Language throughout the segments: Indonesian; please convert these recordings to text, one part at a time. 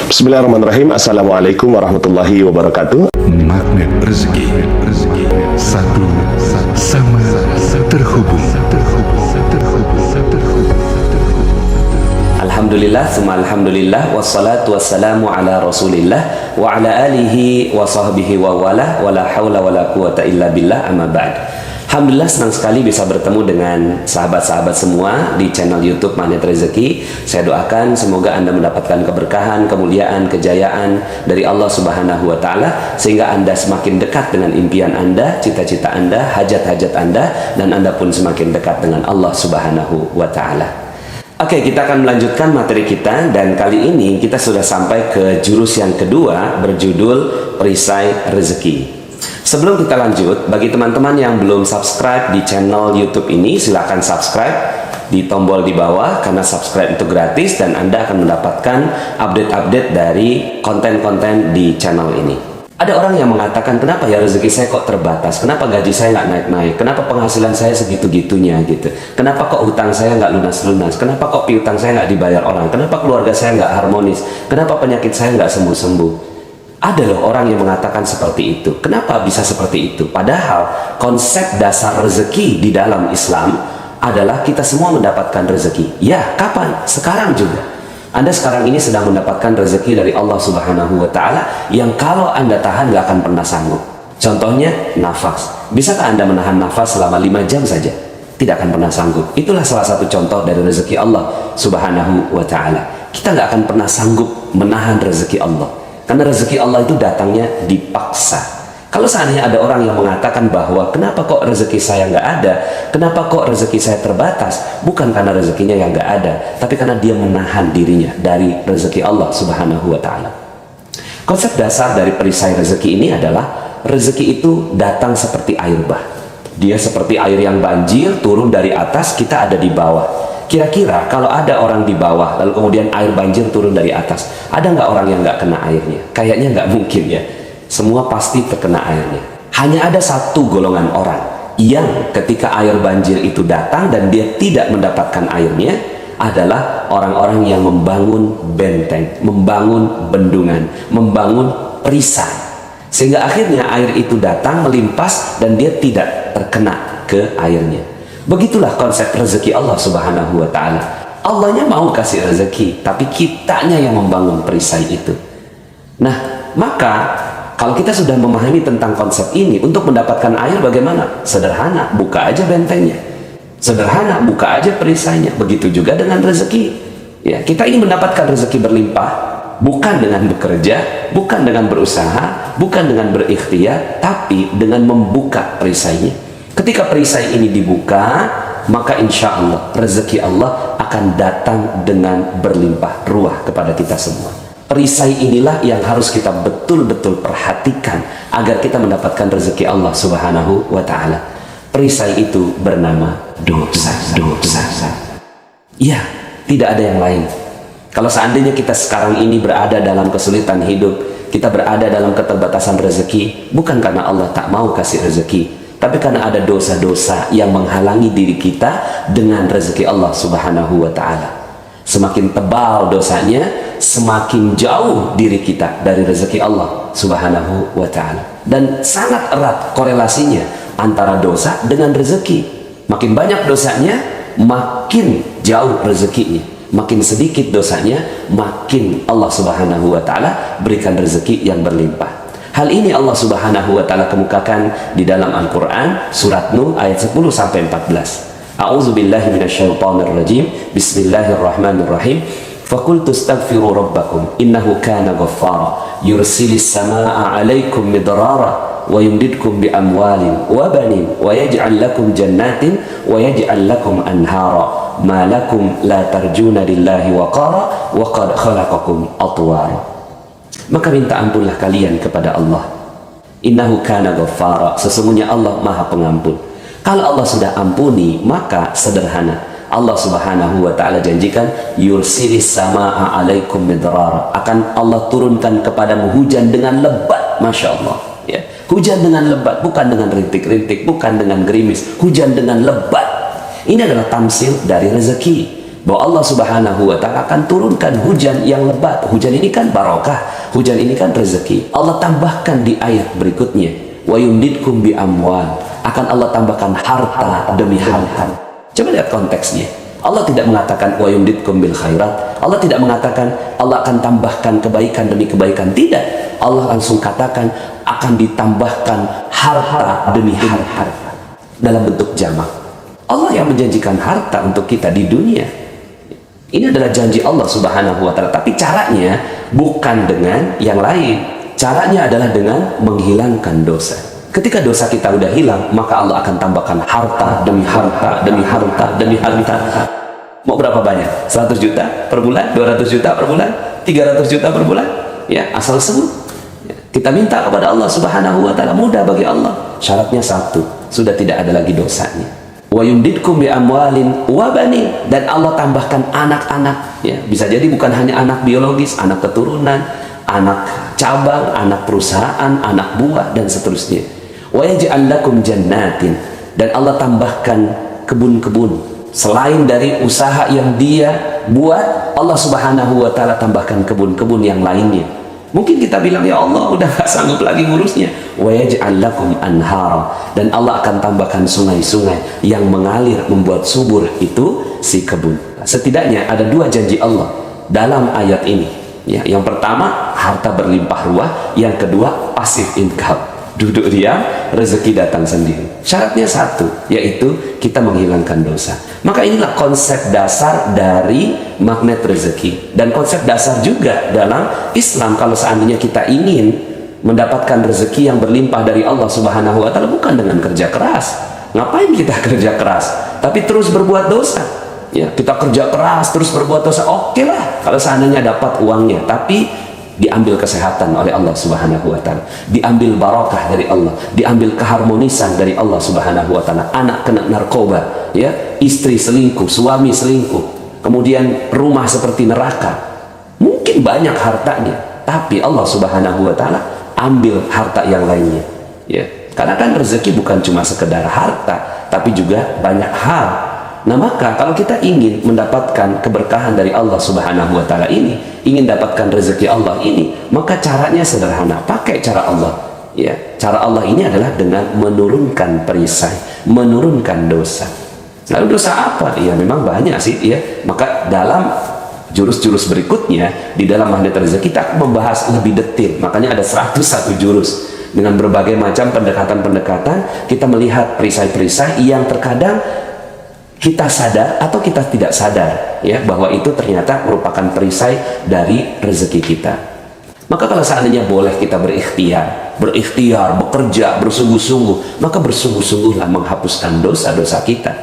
Bismillahirrahmanirrahim. Assalamualaikum warahmatullahi wabarakatuh. Magnet rezeki, satu sama terhubung. Alhamdulillah, summa alhamdulillah, wassalatu wassalamu ala rasulillah wa ala alihi wa sahbihi wa wala wa la hawla wa la quwata illa billah, amma ba'd. Alhamdulillah, senang sekali bisa bertemu dengan sahabat-sahabat semua di channel YouTube Magnet Rezeki. Saya doakan semoga Anda mendapatkan keberkahan, kemuliaan, kejayaan dari Allah Subhanahu wa Ta'ala, sehingga Anda semakin dekat dengan impian Anda, cita-cita Anda, hajat-hajat Anda, dan Anda pun semakin dekat dengan Allah Subhanahu wa Ta'ala. Oke, kita akan melanjutkan materi kita, dan kali ini kita sudah sampai ke jurus yang kedua berjudul Perisai Rezeki. Sebelum kita lanjut, bagi teman-teman yang belum subscribe di channel YouTube ini, silakan subscribe di tombol di bawah, karena subscribe itu gratis dan Anda akan mendapatkan update-update dari konten-konten di channel ini. Ada orang yang mengatakan, kenapa ya rezeki saya kok terbatas? Kenapa gaji saya nggak naik-naik? Kenapa penghasilan saya segitu-gitunya gitu? Kenapa kok hutang saya nggak lunas-lunas? Kenapa kok piutang saya nggak dibayar orang? Kenapa keluarga saya nggak harmonis? Kenapa penyakit saya nggak sembuh-sembuh? Ada loh orang yang mengatakan seperti itu. Kenapa bisa seperti itu? Padahal konsep dasar rezeki di dalam Islam adalah kita semua mendapatkan rezeki. Ya, kapan? Sekarang juga. Anda sekarang ini sedang mendapatkan rezeki dari Allah Subhanahu wa Ta'ala yang kalau Anda tahan gak akan pernah sanggup. Contohnya nafas. Bisakah Anda menahan nafas selama 5 jam saja? Tidak akan pernah sanggup. Itulah salah satu contoh dari rezeki Allah Subhanahu wa Ta'ala. Kita gak akan pernah sanggup menahan rezeki Allah, karena rezeki Allah itu datangnya dipaksa. Kalau seandainya ada orang yang mengatakan bahwa kenapa kok rezeki saya nggak ada, kenapa kok rezeki saya terbatas, bukan karena rezekinya yang nggak ada, tapi karena dia menahan dirinya dari rezeki Allah Subhanahu wa Ta'ala. Konsep dasar dari perisai rezeki ini adalah rezeki itu datang seperti air bah. Dia seperti air yang banjir turun dari atas, kita ada di bawah. Kira-kira kalau ada orang di bawah lalu kemudian air banjir turun dari atas, ada nggak orang yang nggak kena airnya? Kayaknya nggak mungkin ya. Semua pasti terkena airnya. Hanya ada satu golongan orang yang ketika air banjir itu datang dan dia tidak mendapatkan airnya, adalah orang-orang yang membangun benteng, membangun bendungan, membangun perisai, sehingga akhirnya air itu datang melimpas dan dia tidak terkena ke airnya. Begitulah konsep rezeki Allah Subhanahu wa Ta'ala. Allahnya mau kasih rezeki, tapi kitanya yang membangun perisai itu. Nah, maka kalau kita sudah memahami tentang konsep ini, untuk mendapatkan air bagaimana? Sederhana, buka aja bentengnya. Sederhana, buka aja perisainya. Begitu juga dengan rezeki. Ya, kita ingin mendapatkan rezeki berlimpah, bukan dengan bekerja, bukan dengan berusaha, bukan dengan berikhtiar, tapi dengan membuka perisainya. Ketika perisai ini dibuka, maka insya Allah rezeki Allah akan datang dengan berlimpah ruah kepada kita semua. Perisai inilah yang harus kita betul-betul perhatikan agar kita mendapatkan rezeki Allah Subhanahu wa Ta'ala. Perisai itu bernama dosa. Ya, tidak ada yang lain. Kalau seandainya kita sekarang ini berada dalam kesulitan hidup, kita berada dalam keterbatasan rezeki, bukan karena Allah tak mau kasih rezeki, tapi karena ada dosa-dosa yang menghalangi diri kita dengan rezeki Allah Subhanahu wa Ta'ala. Semakin tebal dosanya, semakin jauh diri kita dari rezeki Allah Subhanahu wa Ta'ala. Dan sangat erat korelasinya antara dosa dengan rezeki. Makin banyak dosanya, makin jauh rezekinya. Makin sedikit dosanya, makin Allah Subhanahu wa Ta'ala berikan rezeki yang berlimpah. Hal ini Allah Subhanahu wa Ta'ala kemukakan di dalam Al-Quran surat Nuh ayat 10 sampai 14. A'udzubillahi minasyaitonir rajim. Bismillahirrahmanirrahim. Faqultu astaghfiru rabbakum innahu kana ghaffara yursilis samaa'a 'alaikum midrara wa yumdidkum bi amwalin wa banin wa yaj'al lakum jannatin wa yaj'al lakum anhara ma lakum la tarjuna lillahi waqara wa qad khalaqakum atwara. Maka minta ampunlah kalian kepada Allah. Innahu kana ghaffara, sesungguhnya Allah Maha Pengampun. Kalau Allah sudah ampuni, maka sederhana. Allah Subhanahu wa Ta'ala janjikan yursilis samaa'a 'alaikum midrara, akan Allah turunkan kepadamu hujan dengan lebat. Masya Allah ya. Hujan dengan lebat, bukan dengan rintik-rintik, bukan dengan gerimis, hujan dengan lebat. Ini adalah tamsil dari rezeki. bahwa Allah Subhanahu wa taala akan turunkan hujan yang lebat. Hujan ini kan barokah, hujan ini kan rezeki. Allah tambahkan di ayat berikutnya, wa yumdidkum bi amwal, akan Allah tambahkan harta demi harta. Coba lihat konteksnya. Allah tidak mengatakan wa yumdidkum bil khairat. Allah tidak mengatakan Allah akan tambahkan kebaikan demi kebaikan. Tidak. Allah langsung katakan akan ditambahkan harta demi harta dalam bentuk jamak. Allah yang menjanjikan harta untuk kita di dunia. Ini adalah janji Allah Subhanahu wa taala, tapi caranya bukan dengan yang lain. Caranya adalah dengan menghilangkan dosa. Ketika dosa kita udah hilang, maka Allah akan tambahkan harta demi harta demi harta demi harta. Mau berapa banyak? 100 juta per bulan, 200 juta per bulan, 300 juta per bulan? Ya, asal sebut. Kita minta kepada Allah Subhanahu wa taala, mudah bagi Allah. Syaratnya satu, sudah tidak ada lagi dosanya. Wa yumdidkum bi amwalin wa banin, dan Allah tambahkan anak-anak, ya. Bisa jadi bukan hanya anak biologis, anak keturunan, anak cabang, anak perusahaan, anak buah, dan seterusnya. Wa yaj'al lakum jannatin, dan Allah tambahkan kebun-kebun selain dari usaha yang dia buat. Allah Subhanahu wa taala tambahkan kebun-kebun yang lainnya. Mungkin kita bilang, ya Allah udah gak sanggup lagi ngurusnya. Wa yaj'al lakum anhara, dan Allah akan tambahkan sungai-sungai yang mengalir membuat subur itu si kebun. Setidaknya ada dua janji Allah dalam ayat ini. Ya, yang pertama harta berlimpah ruah, yang kedua pasif income. Duduk diam, rezeki datang sendiri. Syaratnya satu, yaitu kita menghilangkan dosa. Maka inilah konsep dasar dari magnet rezeki, dan konsep dasar juga dalam Islam. Kalau seandainya kita ingin mendapatkan rezeki yang berlimpah dari Allah Subhanahu wa taala, bukan dengan kerja keras. Ngapain kita kerja keras tapi terus berbuat dosa? Ya, kita kerja keras terus berbuat dosa, oke lah kalau seandainya dapat uangnya, tapi diambil kesehatan oleh Allah Subhanahu wa taala, diambil barakah dari Allah, diambil keharmonisan dari Allah Subhanahu wa taala. Anak kena narkoba, ya, istri selingkuh, suami selingkuh, kemudian rumah seperti neraka. Mungkin banyak hartanya, tapi Allah Subhanahu wa taala ambil harta yang lainnya, ya. Karena kan rezeki bukan cuma sekedar harta, tapi juga banyak hal. Nah, maka kalau kita ingin mendapatkan keberkahan dari Allah Subhanahu wa taala ini, ingin dapatkan rezeki Allah ini, maka caranya sederhana, pakai cara Allah. Ya, cara Allah ini adalah dengan menurunkan perisai, menurunkan dosa. Lalu dosa apa? Ya memang banyak sih, ya. Maka dalam jurus-jurus berikutnya di dalam magnet rezeki kita akan membahas lebih detail. Makanya ada 101 jurus dengan berbagai macam pendekatan-pendekatan. Kita melihat perisai-perisai yang terkadang kita sadar atau kita tidak sadar, ya, bahwa itu ternyata merupakan perisai dari rezeki kita. Maka kalau seandainya boleh kita berikhtiar, bekerja, bersungguh-sungguh, maka bersungguh-sungguhlah menghapuskan dosa-dosa kita.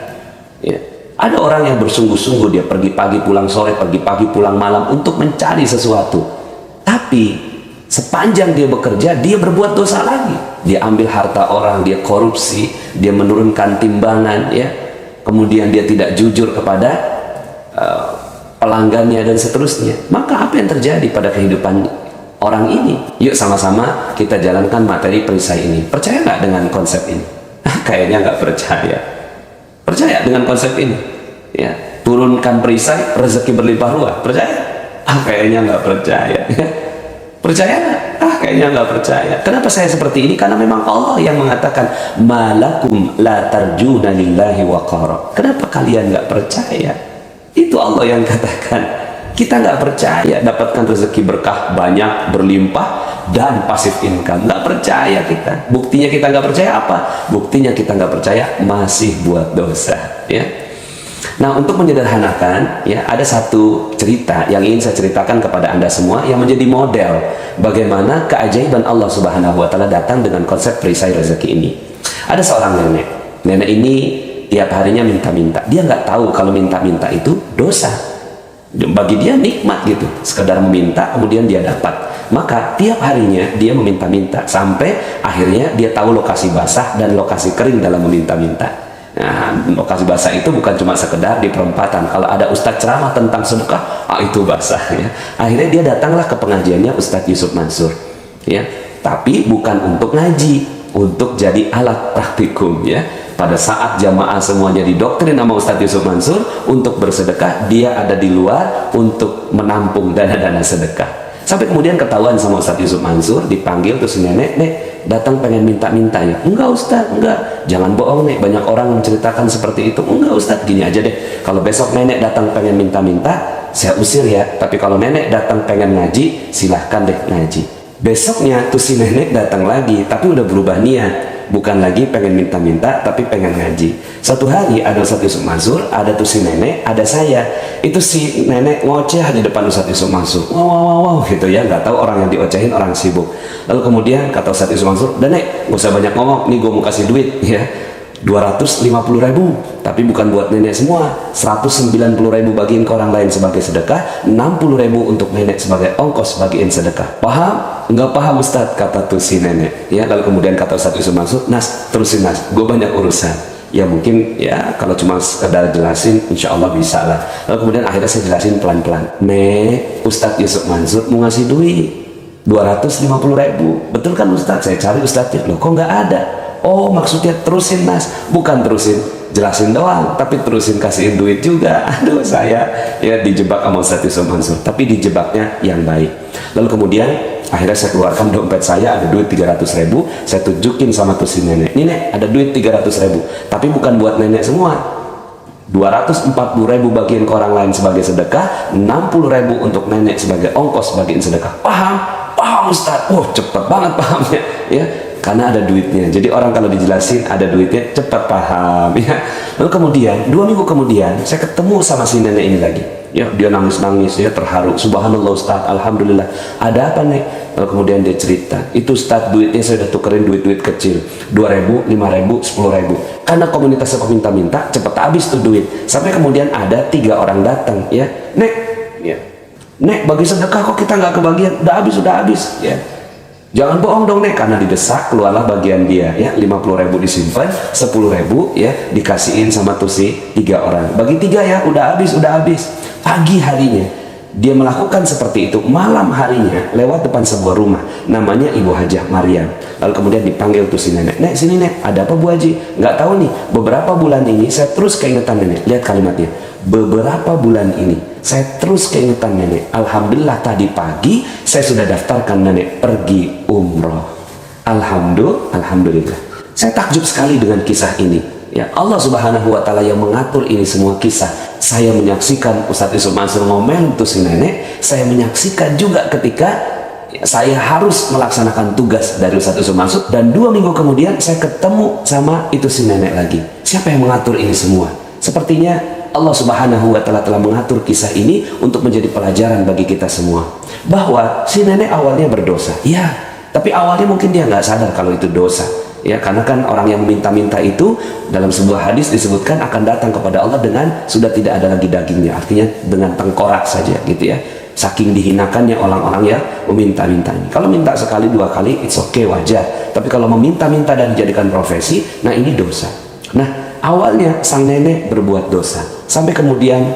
Ya. Ada orang yang bersungguh-sungguh, dia pergi pagi pulang sore, pergi pagi pulang malam untuk mencari sesuatu. Tapi sepanjang dia bekerja, dia berbuat dosa lagi. Dia ambil harta orang, dia korupsi, dia menurunkan timbangan, ya. Kemudian dia tidak jujur kepada pelanggannya dan seterusnya. Maka apa yang terjadi pada kehidupan orang ini? Yuk sama-sama kita jalankan materi perisai ini. Percaya nggak dengan konsep ini? Kayaknya nggak percaya. Percaya dengan konsep ini? Ya, turunkan perisai, rezeki berlimpah ruah. Percaya? Kayaknya nggak percaya. Percaya nggak? Kayaknya nggak percaya. Kenapa saya seperti ini? Karena memang Allah yang mengatakan malakum la tarjuna lillahi waqara. Kenapa kalian nggak percaya? Itu Allah yang katakan. Kita nggak percaya dapatkan rezeki berkah banyak, berlimpah, dan pasif income. Nggak percaya kita. Buktinya kita nggak percaya apa? Buktinya kita nggak percaya masih buat dosa, ya. Nah, untuk menyederhanakan, ya, ada satu cerita yang ingin saya ceritakan kepada Anda semua yang menjadi model bagaimana keajaiban Allah Subhanahu wa taala datang dengan konsep perisai rezeki ini. Ada seorang nenek. Nenek ini tiap harinya minta-minta. Dia nggak tahu kalau minta-minta itu dosa. Bagi dia nikmat gitu, sekedar meminta kemudian dia dapat. Maka tiap harinya dia meminta-minta sampai akhirnya dia tahu lokasi basah dan lokasi kering dalam meminta-minta. Nah, lokasi basah itu bukan cuma sekedar di perempatan. Kalau ada ustadz ceramah tentang sedekah, itu basah, ya. Akhirnya dia datanglah ke pengajiannya Ustadz Yusuf Mansur, ya. Tapi bukan untuk ngaji, untuk jadi alat praktikum, ya. pada saat jamaah semuanya didoktrin sama Ustadz Yusuf Mansur untuk bersedekah, dia ada di luar untuk menampung dana-dana sedekah. Sampai kemudian ketahuan sama Ustadz Yusuf Mansur, dipanggil tuh si nenek, "Nek, datang pengen minta-minta ya." "Enggak Ustadz, enggak. Jangan bohong Nek, banyak orang menceritakan seperti itu." "Enggak Ustadz, gini aja deh. Kalau besok nenek datang pengen minta-minta, saya usir ya. Tapi kalau nenek datang pengen ngaji, silahkan deh ngaji." Besoknya tuh si nenek datang lagi, tapi udah berubah niat. Bukan lagi pengen minta-minta, tapi pengen ngaji. Suatu hari ada Ustadz Yusuf Mansur, ada tuh si nenek, ada saya. Itu si nenek ngoceh di depan Ustadz Yusuf Mansur. Wow, gitu ya. Nggak tahu orang yang diocehin orang sibuk. Lalu kemudian kata Ustadz Yusuf Mansur, "Udah Nek, nggak usah banyak ngomong. Nih gue mau kasih duit ya. 250.000, tapi bukan buat nenek semua. 190.000 bagiin ke orang lain sebagai sedekah, 60.000 untuk nenek sebagai ongkos bagiin sedekah." "Paham?" "Enggak paham Ustadz," kata tuh si nenek ya. Lalu kemudian kata Ustadz Yusuf Mansur, "Nas, terusin Nas, gue banyak urusan." Ya mungkin ya kalau cuma sekedar jelasin insya Allah bisa lah. Lalu kemudian akhirnya saya jelasin pelan-pelan, "Nek, Ustadz Yusuf Mansur mau ngasih duit 250.000. Betul kan Ustadz?" Saya cari Ustadznya, "Loh kok nggak ada?" "Oh maksudnya terusin Mas." "Bukan terusin jelasin doang, tapi terusin kasihin duit juga." Aduh, saya ya dijebak sama Ustadz Yusuf Mansur, tapi dijebaknya yang baik. Lalu kemudian akhirnya saya keluarkan dompet saya, ada duit 300.000. Saya tunjukin sama tuh si nenek, "Nih Nek, ada duit 300.000, tapi bukan buat nenek semua. 240.000 bagiin ke orang lain sebagai sedekah, 60.000 untuk nenek sebagai ongkos bagiin sedekah." "Paham? Paham Ustadz." "Oh cepet banget pahamnya ya, karena ada duitnya." Jadi orang kalau dijelasin ada duitnya cepat paham ya. Lalu kemudian 2 minggu kemudian saya ketemu sama si nenek ini lagi ya. Dia nangis-nangis ya, terharu. "Subhanallah Ustadz, alhamdulillah. Ada apa Nek?" Lalu kemudian dia cerita, "Itu Ustadz, duitnya saya udah tukerin duit-duit kecil, 2.000, 5.000, 10.000. Karena komunitasnya peminta-minta, cepet habis tuh duit." Sampai kemudian ada 3 orang datang ya, "Nek, ya, Nek, bagi sedekah kok kita nggak kebagian? Udah habis ya." "Jangan bohong dong Nek," karena didesak, keluarlah bagian dia ya. 50.000 disimpan, 10.000 ya dikasihin sama tuh si 3 orang. "Bagi 3 ya, udah habis." Pagi harinya dia melakukan seperti itu. Malam harinya lewat depan sebuah rumah namanya Ibu Hajah Maryam. Lalu kemudian dipanggil tuh si nenek, "Nek, sini Nek, ada apa Bu Haji?" "Nggak tahu nih, beberapa bulan ini saya terus keingetan nenek." Lihat kalimatnya, beberapa bulan ini saya terus keingetan nenek. Alhamdulillah tadi pagi saya sudah daftarkan nenek pergi umroh. Alhamdulillah. Saya takjub sekali dengan kisah ini ya. Allah Subhanahu wa Ta'ala yang mengatur ini semua kisah. Saya menyaksikan Ustadz Yusuf Mansur ngomel tuh si nenek. Saya menyaksikan juga ketika saya harus melaksanakan tugas dari Ustadz Yusuf Mansur, dan 2 minggu kemudian saya ketemu sama itu si nenek lagi. Siapa yang mengatur ini semua? Sepertinya Allah Subhanahu wa Ta'ala telah mengatur kisah ini untuk menjadi pelajaran bagi kita semua, bahwa si nenek awalnya berdosa ya, tapi awalnya mungkin dia nggak sadar kalau itu dosa ya. Karena kan orang yang meminta-minta itu dalam sebuah hadis disebutkan akan datang kepada Allah dengan sudah tidak ada lagi dagingnya, artinya dengan tengkorak saja gitu ya. Saking dihinakannya orang-orang yang meminta-minta ini. Kalau minta sekali 2 kali it's okay, wajar. Tapi kalau meminta-minta dan dijadikan profesi, nah ini dosa. Nah awalnya sang nenek berbuat dosa, sampai kemudian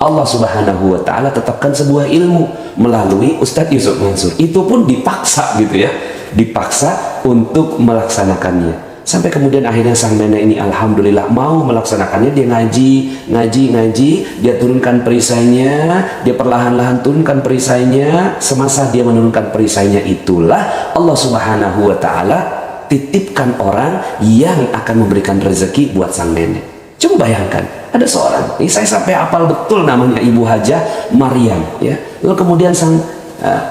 Allah Subhanahu wa Ta'ala tetapkan sebuah ilmu melalui Ustadz Yusuf Mansur. Itu pun dipaksa gitu ya, dipaksa untuk melaksanakannya. Sampai kemudian akhirnya sang nenek ini alhamdulillah mau melaksanakannya. Dia ngaji, dia turunkan perisainya, dia perlahan-lahan turunkan perisainya. Semasa dia menurunkan perisainya, itulah Allah Subhanahu wa Ta'ala titipkan orang yang akan memberikan rezeki buat sang nenek. Coba bayangkan, ada seorang, ini saya sampai hafal betul namanya, Ibu Hajah Maryam ya. Lalu kemudian sang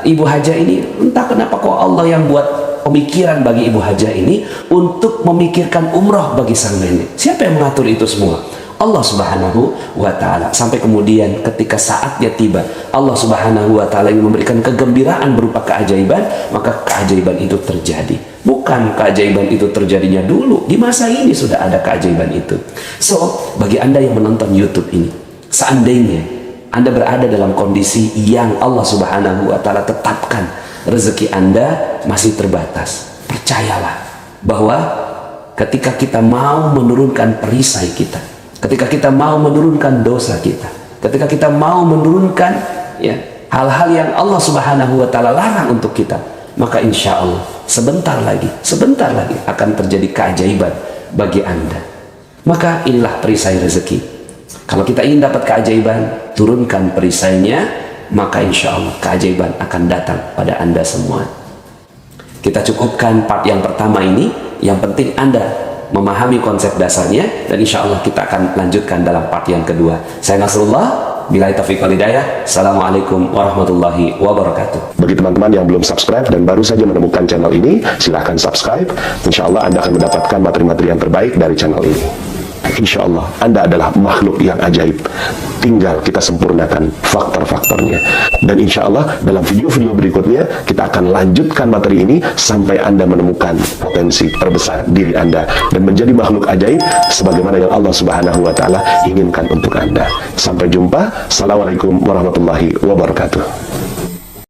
Ibu Hajah ini entah kenapa kok Allah yang buat pemikiran bagi Ibu Hajah ini untuk memikirkan umroh bagi sang nenek. Siapa yang mengatur itu semua? Allah Subhanahu wa Ta'ala. Sampai kemudian ketika saatnya tiba, Allah Subhanahu wa Ta'ala ingin memberikan kegembiraan berupa keajaiban, maka keajaiban itu terjadi. Bukan keajaiban itu terjadinya dulu, di masa ini sudah ada keajaiban itu. So, bagi Anda yang menonton YouTube ini, seandainya Anda berada dalam kondisi yang Allah Subhanahu wa Ta'ala tetapkan rezeki Anda masih terbatas, percayalah bahwa ketika kita mau menurunkan perisai kita, ketika kita mau menurunkan dosa kita, ketika kita mau menurunkan ya hal-hal yang Allah Subhanahu wa Ta'ala larang untuk kita, maka insya Allah sebentar lagi akan terjadi keajaiban bagi Anda. Maka inilah perisai rezeki. Kalau kita ingin dapat keajaiban, turunkan perisainya, maka insya Allah keajaiban akan datang pada Anda semua. Kita cukupkan part yang pertama ini. Yang penting Anda memahami konsep dasarnya, dan insya Allah kita akan lanjutkan dalam part yang kedua. Saya Nasrullah, billahi taufiq wal hidayah. Assalamualaikum warahmatullahi wabarakatuh. Bagi teman-teman yang belum subscribe dan baru saja menemukan channel ini, silahkan subscribe. Insya Allah Anda akan mendapatkan materi-materi yang terbaik dari channel ini. Insya Allah Anda adalah makhluk yang ajaib, tinggal kita sempurnakan faktor-faktornya. Dan insya Allah dalam video-video berikutnya kita akan lanjutkan materi ini sampai Anda menemukan potensi terbesar diri Anda dan menjadi makhluk ajaib sebagaimana yang Allah Subhanahu wa Ta'ala inginkan untuk Anda. Sampai jumpa. Assalamualaikum warahmatullahi wabarakatuh.